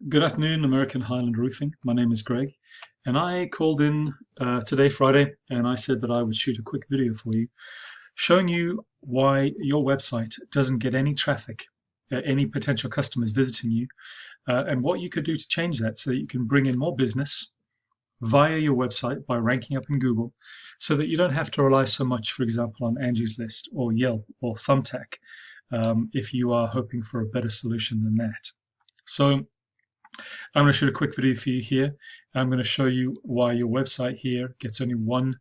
Good afternoon, American Highland Roofing. My name is Greg, and I called in today, Friday, and I said that I would shoot a quick video for you showing you why your website doesn't get any traffic, any potential customers visiting you, and what you could do to change that so that you can bring in more business via your website by ranking up in Google so that you don't have to rely so much, for example, on Angie's List or Yelp or Thumbtack if you are hoping for a better solution than that. So I'm going to shoot a quick video for you here. I'm going to show you why your website here gets only one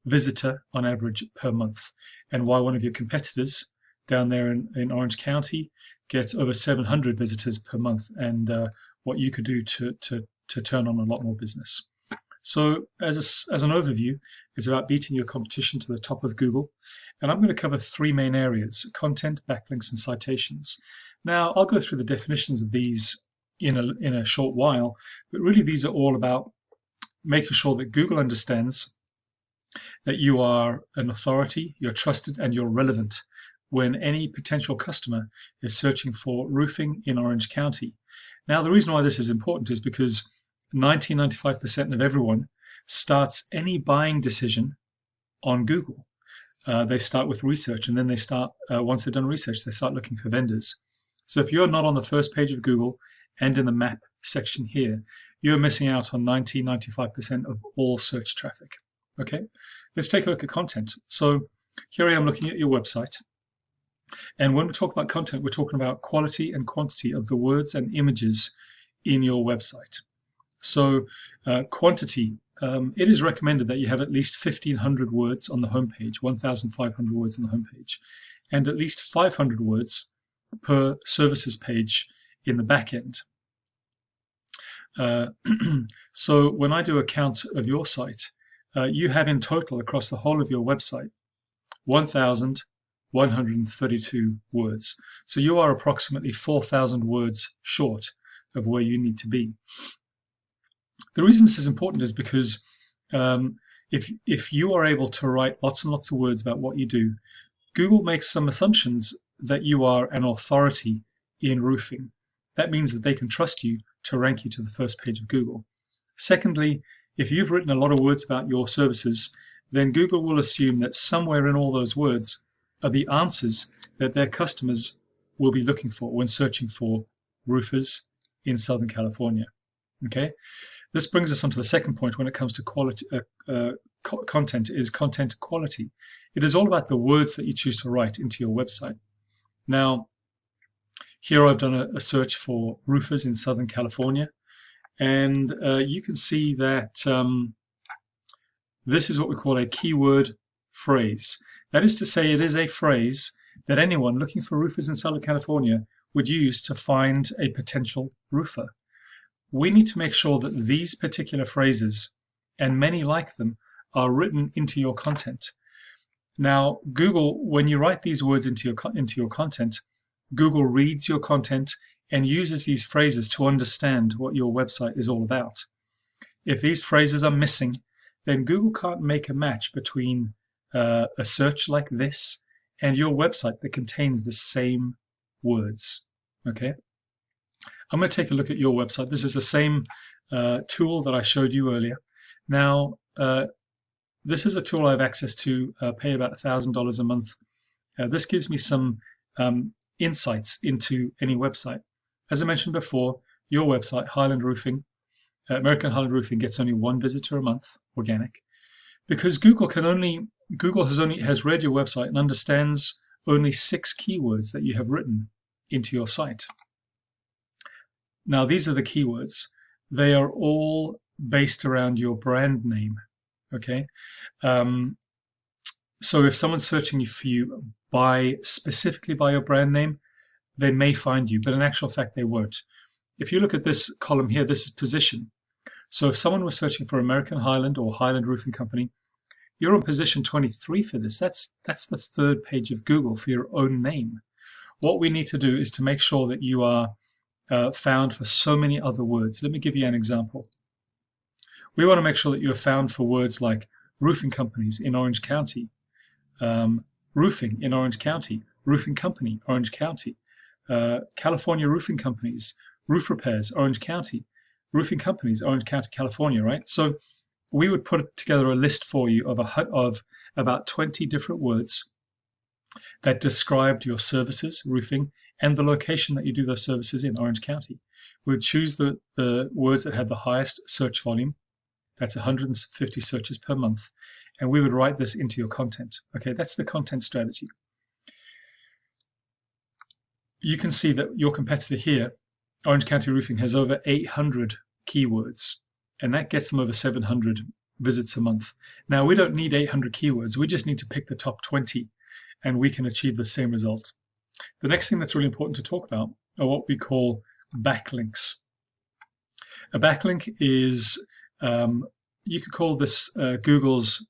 visitor on average per month, and why one of your competitors down there in Orange County gets over 700 visitors per month, and what you could do to turn on a lot more business. So as an overview, it's about beating your competition to the top of Google, and I'm going to cover three main areas: content, backlinks, and citations. Now, I'll go through the definitions of these in a short while, but really these are all about making sure that Google understands that you are an authority, you're trusted, and you're relevant when any potential customer is searching for roofing in Orange County. Now, the reason why this is important is because 95% of everyone starts any buying decision on Google. They start with research, and then they start, once they've done research, they start looking for vendors. So if you're not on the first page of Google and in the map section here, you're missing out on 95% of all search traffic. Okay, let's take a look at content. So here I am looking at your website. And when we talk about content, we're talking about quality and quantity of the words and images in your website. So quantity, it is recommended that you have at least 1,500 words on the homepage, 1,500 words on the homepage, and at least 500 words per services page in the back end. So when I do a count of your site, you have in total across the whole of your website 1,132 words. So you are approximately 4,000 words short of where you need to be. The reason this is important is because if you are able to write lots and lots of words about what you do, Google makes some assumptions that you are an authority in roofing. That means that they can trust you to rank you to the first page of Google. Secondly, if you've written a lot of words about your services, then Google will assume that somewhere in all those words are the answers that their customers will be looking for when searching for roofers in Southern California. Okay, this brings us on to the second point when it comes to quality. Content is content quality. It is all about the words that you choose to write into your website. Now, here I've done a search for roofers in Southern California, and you can see that this is what we call a keyword phrase. That is to say, it is a phrase that anyone looking for roofers in Southern California would use to find a potential roofer. We need to make sure that these particular phrases, and many like them, are written into your content. Now, Google, when you write these words into your content, Google reads your content and uses these phrases to understand what your website is all about. If these phrases are missing, then Google can't make a match between a search like this and your website that contains the same words. Okay, I'm going to take a look at your website. This is the same tool that I showed you earlier. Now, this is a tool I have access to, pay about $1,000 a month. This gives me some insights into any website. As I mentioned before, your website, Highland Roofing, American Highland Roofing, gets only one visitor a month, organic, because Google has read your website and understands only 6 keywords that you have written into your site. Now, these are the keywords. They are all based around your brand name. Okay, so if someone's searching for you specifically by your brand name, they may find you, but in actual fact they won't. If you look at this column here, this is position. So if someone was searching for American Highland or Highland Roofing Company, you're on position 23 for this. That's the third page of Google for your own name. What we need to do is to make sure that you are found for so many other words. Let me give you an example. We want to make sure that you are found for words like roofing companies in Orange County, roofing in Orange County, roofing company, Orange County, California roofing companies, roof repairs, Orange County, roofing companies, Orange County, California, right? So we would put together a list for you of about 20 different words that described your services, roofing, and the location that you do those services in, Orange County. We would choose the words that have the highest search volume. That's 150 searches per month. And we would write this into your content. Okay, that's the content strategy. You can see that your competitor here, Orange County Roofing, has over 800 keywords, and that gets them over 700 visits a month. Now, we don't need 800 keywords. We just need to pick the top 20, and we can achieve the same result. The next thing that's really important to talk about are what we call backlinks. A backlink is, you could call this Google's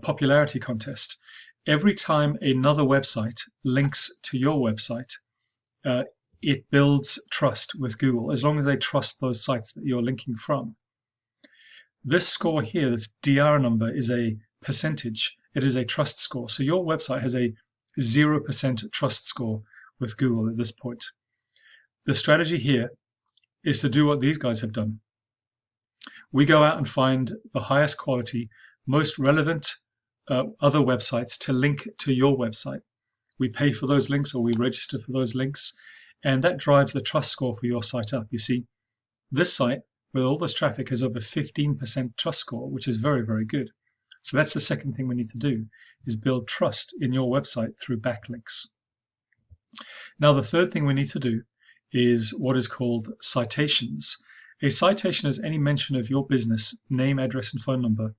popularity contest. Every time another website links to your website, it builds trust with Google, as long as they trust those sites that you're linking from. This score here, this DR number, is a percentage. It is a trust score. So your website has a 0% trust score with Google at this point. The strategy here is to do what these guys have done. We go out and find the highest quality, most relevant other websites to link to your website. We pay for those links, or we register for those links, and that drives the trust score for your site up. You see, this site with all this traffic has over 15% trust score, which is very, very good. So that's the second thing we need to do, is build trust in your website through backlinks. Now, the third thing we need to do is what is called citations. A citation is any mention of your business, name, address, and phone number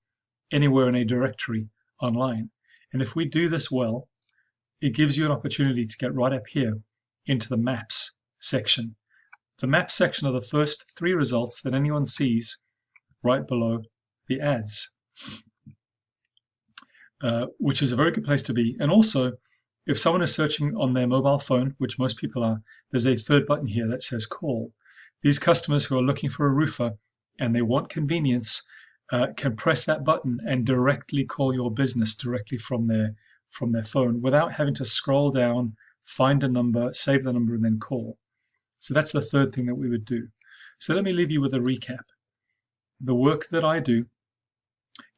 anywhere in a directory online. And if we do this well, it gives you an opportunity to get right up here into the maps section. The maps section are the first 3 results that anyone sees right below the ads, which is a very good place to be. And also, if someone is searching on their mobile phone, which most people are, there's a third button here that says call. These customers who are looking for a roofer and they want convenience can press that button and directly call your business directly from their phone without having to scroll down, find a number, save the number, and then call. So that's the third thing that we would do. So let me leave you with a recap. The work that I do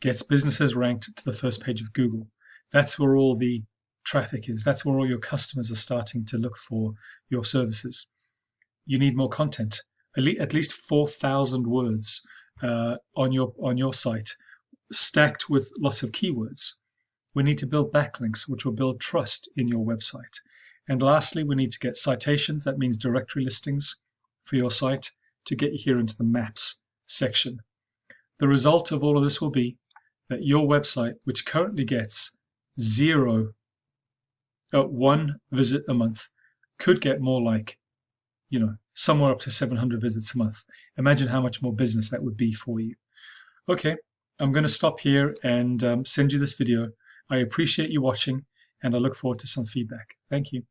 gets businesses ranked to the first page of Google. That's where all the traffic is. That's where all your customers are starting to look for your services. You need more content, at least 4,000 words on your site, stacked with lots of keywords. We need to build backlinks, which will build trust in your website. And lastly, we need to get citations. That means directory listings for your site to get you here into the maps section. The result of all of this will be that your website, which currently gets 1 visit a month, could get more like, somewhere up to 700 visits a month. Imagine how much more business that would be for you. Okay, I'm going to stop here and send you this video. I appreciate you watching, and I look forward to some feedback. Thank you.